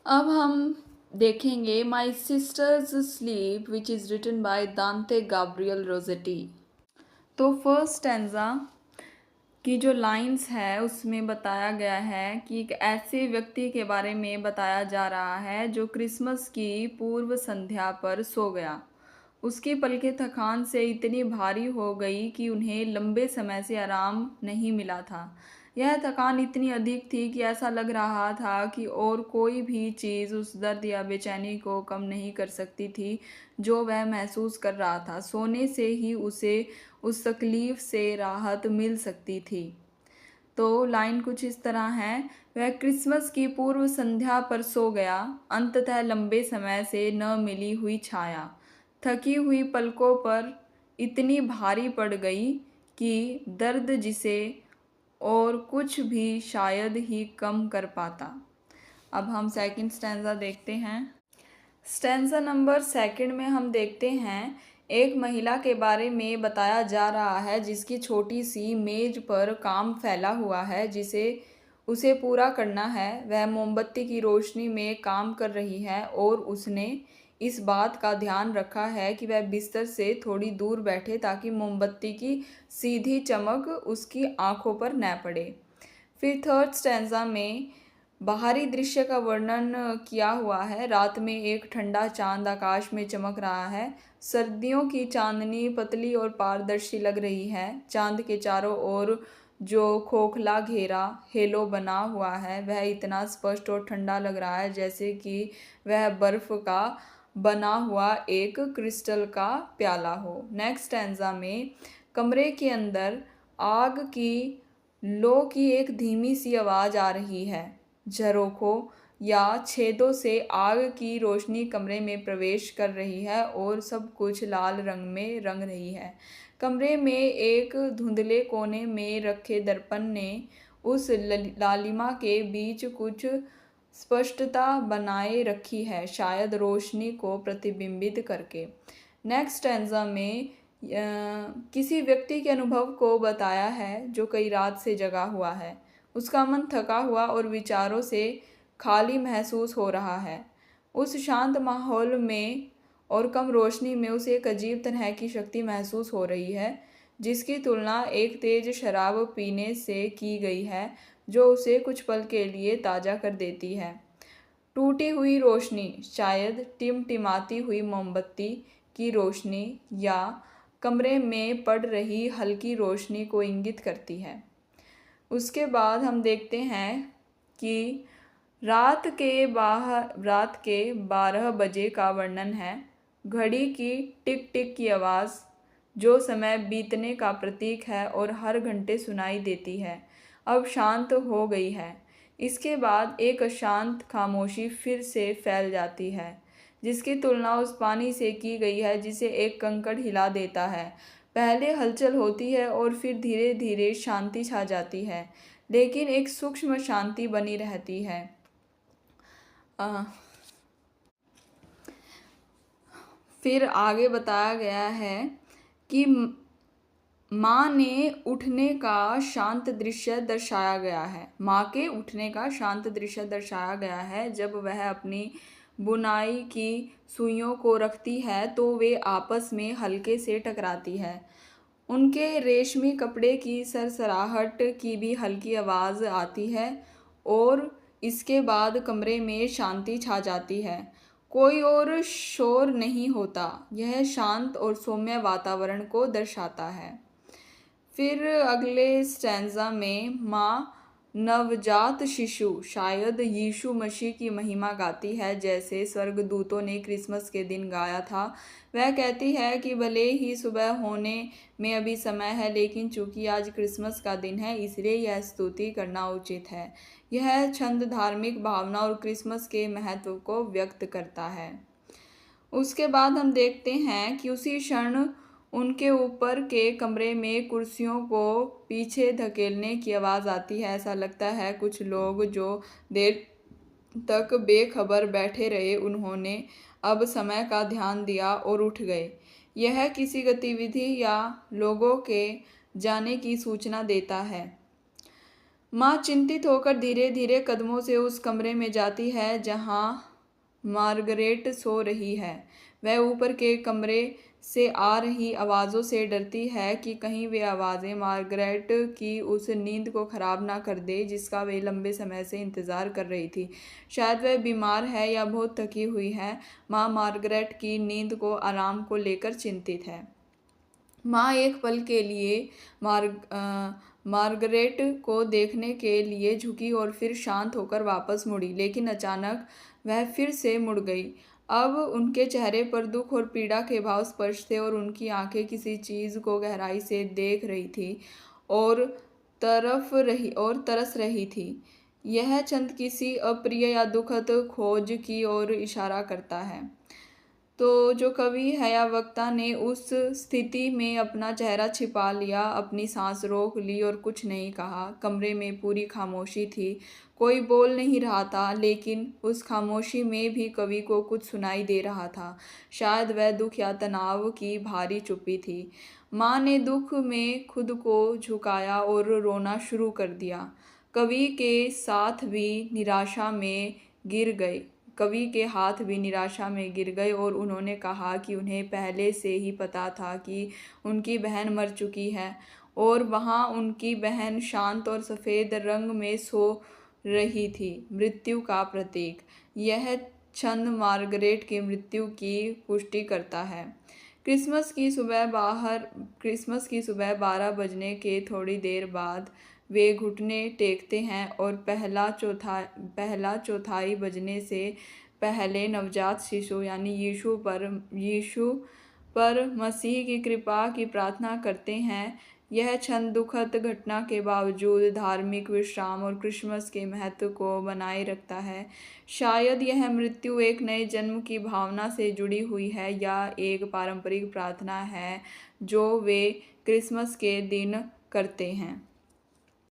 अब हम देखेंगे my sisters sleep which is written by Dante Gabriel Rossetti. तो फर्स्ट स्टैंजा की जो लाइंस है उसमें बताया गया है कि एक ऐसे व्यक्ति के बारे में बताया जा रहा है जो क्रिसमस की पूर्व संध्या पर सो गया। उसकी पलकें थकान से इतनी भारी हो गई कि उन्हें लंबे समय से आराम नहीं मिला था। यह थकान इतनी अधिक थी कि ऐसा लग रहा था कि और कोई भी चीज़ उस दर्द या बेचैनी को कम नहीं कर सकती थी जो वह महसूस कर रहा था। सोने से ही उसे उस तकलीफ से राहत मिल सकती थी। तो लाइन कुछ इस तरह है, वह क्रिसमस की पूर्व संध्या पर सो गया, अंततः लंबे समय से न मिली हुई छाया थकी हुई पलकों पर इतनी भारी पड़ गई कि दर्द जिसे और कुछ भी शायद ही कम कर पाता। अब हम सेकंड स्टैंजा देखते हैं। स्टैंजा नंबर सेकंड में हम देखते हैं एक महिला के बारे में बताया जा रहा है जिसकी छोटी सी मेज पर काम फैला हुआ है जिसे उसे पूरा करना है। वह मोमबत्ती की रोशनी में काम कर रही है और उसने इस बात का ध्यान रखा है कि वह बिस्तर से थोड़ी दूर बैठे ताकि मोमबत्ती की सीधी चमक उसकी आंखों पर न पड़े। फिर थर्ड स्टैंजा में बाहरी दृश्य का वर्णन किया हुआ है। रात में एक ठंडा चांद आकाश में चमक रहा है। सर्दियों की चांदनी पतली और पारदर्शी लग रही है। चांद के चारों ओर जो खोखला घेरा हेलो बना हुआ है वह इतना स्पष्ट और ठंडा लग रहा है जैसे कि वह बर्फ का बना हुआ एक क्रिस्टल का प्याला हो। नेक्स्ट स्टैंजा में कमरे के अंदर आग की लो की एक धीमी सी आवाज़ आ रही है। झरोखों या छेदों से आग की रोशनी कमरे में प्रवेश कर रही है और सब कुछ लाल रंग में रंग रही है। कमरे में एक धुंधले कोने में रखे दर्पण ने उस लालिमा के बीच कुछ स्पष्टता बनाए रखी है, शायद रोशनी को प्रतिबिंबित करके। नेक्स्ट स्टैंजा में किसी व्यक्ति के अनुभव को बताया है जो कई रात से जगा हुआ है। उसका मन थका हुआ और विचारों से खाली महसूस हो रहा है। उस शांत माहौल में और कम रोशनी में उसे एक अजीब तरह की शक्ति महसूस हो रही है जिसकी तुलना एक तेज शराब पीने से की गई है जो उसे कुछ पल के लिए ताज़ा कर देती है। टूटी हुई रोशनी शायद टिमटिमाती हुई मोमबत्ती की रोशनी या कमरे में पड़ रही हल्की रोशनी को इंगित करती है। उसके बाद हम देखते हैं कि रात के 12 बजे का वर्णन है। घड़ी की टिक टिक की आवाज़ जो समय बीतने का प्रतीक है और हर घंटे सुनाई देती है अब शांत हो गई है। इसके बाद एक अशांत खामोशी फिर से फैल जाती है जिसकी तुलना उस पानी से की गई है जिसे एक कंकड़ हिला देता है। पहले हलचल होती है और फिर धीरे धीरे शांति छा जाती है, लेकिन एक सूक्ष्म शांति बनी रहती है। फिर आगे बताया गया है कि माँ ने उठने का शांत दृश्य दर्शाया गया है। माँ के उठने का शांत दृश्य दर्शाया गया है। जब वह अपनी बुनाई की सुइयों को रखती है तो वे आपस में हल्के से टकराती है। उनके रेशमी कपड़े की सरसराहट की भी हल्की आवाज़ आती है और इसके बाद कमरे में शांति छा जाती है। कोई और शोर नहीं होता। यह शांत और सौम्य वातावरण को दर्शाता है। फिर अगले स्टैंजा में माँ नवजात शिशु शायद यीशु मसीह की महिमा गाती है जैसे स्वर्गदूतों ने क्रिसमस के दिन गाया था। वह कहती है कि भले ही सुबह होने में अभी समय है लेकिन चूंकि आज क्रिसमस का दिन है इसलिए यह स्तुति करना उचित है। यह छंद धार्मिक भावना और क्रिसमस के महत्व को व्यक्त करता है। उसके बाद हम देखते हैं कि उसी क्षण उनके ऊपर के कमरे में कुर्सियों को पीछे धकेलने की आवाज़ आती है। ऐसा लगता है कुछ लोग जो देर तक बेखबर बैठे रहे उन्होंने अब समय का ध्यान दिया और उठ गए। यह किसी गतिविधि या लोगों के जाने की सूचना देता है। माँ चिंतित होकर धीरे धीरे कदमों से उस कमरे में जाती है जहाँ मार्गरेट सो रही है। वह ऊपर के कमरे से आ रही आवाज़ों से डरती है कि कहीं वे आवाज़ें मार्गरेट की उस नींद को ख़राब ना कर दे जिसका वे लंबे समय से इंतज़ार कर रही थी। शायद वह बीमार है या बहुत थकी हुई है। माँ मार्गरेट की नींद को आराम को लेकर चिंतित है। माँ एक पल के लिए मार्गरेट को देखने के लिए झुकी और फिर शांत होकर वापस मुड़ी, लेकिन अचानक वह फिर से मुड़ गई। अब उनके चेहरे पर दुख और पीड़ा के भाव स्पष्ट थे और उनकी आंखें किसी चीज़ को गहराई से देख रही थी और तरस रही थी। यह क्षण किसी अप्रिय या दुखद खोज की ओर इशारा करता है। तो जो कवि है या वक्ता ने उस स्थिति में अपना चेहरा छिपा लिया, अपनी सांस रोक ली और कुछ नहीं कहा। कमरे में पूरी खामोशी थी, कोई बोल नहीं रहा था, लेकिन उस खामोशी में भी कवि को कुछ सुनाई दे रहा था। शायद वह दुख या तनाव की भारी चुप्पी थी। माँ ने दुख में खुद को झुकाया और रोना शुरू कर दिया। कवि के साथ भी निराशा में गिर गए कवि के हाथ भी निराशा में गिर गए और उन्होंने कहा कि उन्हें पहले से ही पता था कि उनकी बहन मर चुकी है और वहाँ उनकी बहन शांत और सफ़ेद रंग में सो रही थी, मृत्यु का प्रतीक। यह क्षण मार्गरेट की मृत्यु की पुष्टि करता है। क्रिसमस की सुबह 12 बजने के थोड़ी देर बाद वे घुटने टेकते हैं और पहला चौथाई बजने से पहले नवजात शिशु यानी यीशु पर मसीह की कृपा की प्रार्थना करते हैं। यह क्षण दुखद घटना के बावजूद धार्मिक विश्राम और क्रिसमस के महत्व को बनाए रखता है। शायद यह मृत्यु एक नए जन्म की भावना से जुड़ी हुई है या एक पारंपरिक प्रार्थना है जो वे क्रिसमस के दिन करते हैं।